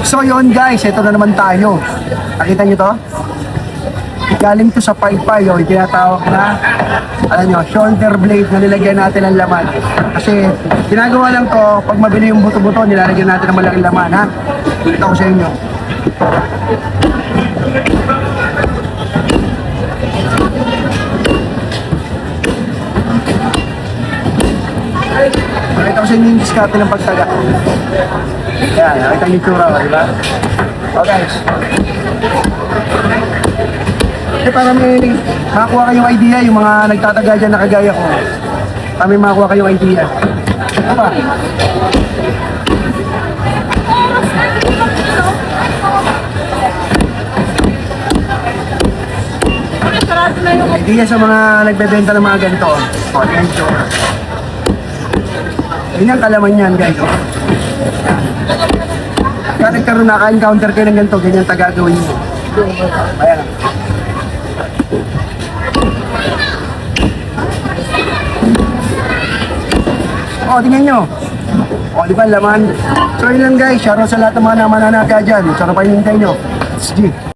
So yun guys, ito na naman tayo. Nakita nyo to? Galing to sa paypay, yung tinatawag na shoulder blade na nilagyan natin ng laman. Kasi ginagawa lang to, pag mabili yung buto-buto, nilalagyan natin ng malaking laman, ha? Ito ko sa inyo. Nakita ko sa inyo yung diskarte ng pagtaga. Yan, nakita yung itsura, di ba? So guys, para may makakuha kayong idea, yung mga nagtataga dyan na kagaya ko, para may makakuha kayong idea. Ano ba? Idea sa mga nagbebenta ng mga ganito. O, yan ito. Yun ang kalaman yan, guys. Kaya nagkaroon naka-encounter kayo ng ganito, ganyan tagagawin nyo. Ayan. O, tingnan nyo. O, di ba, laman? So, yun lang guys. Shoutout sa lahat ng mga namananaga dyan. Sarap pa yung hintay nyo. SG.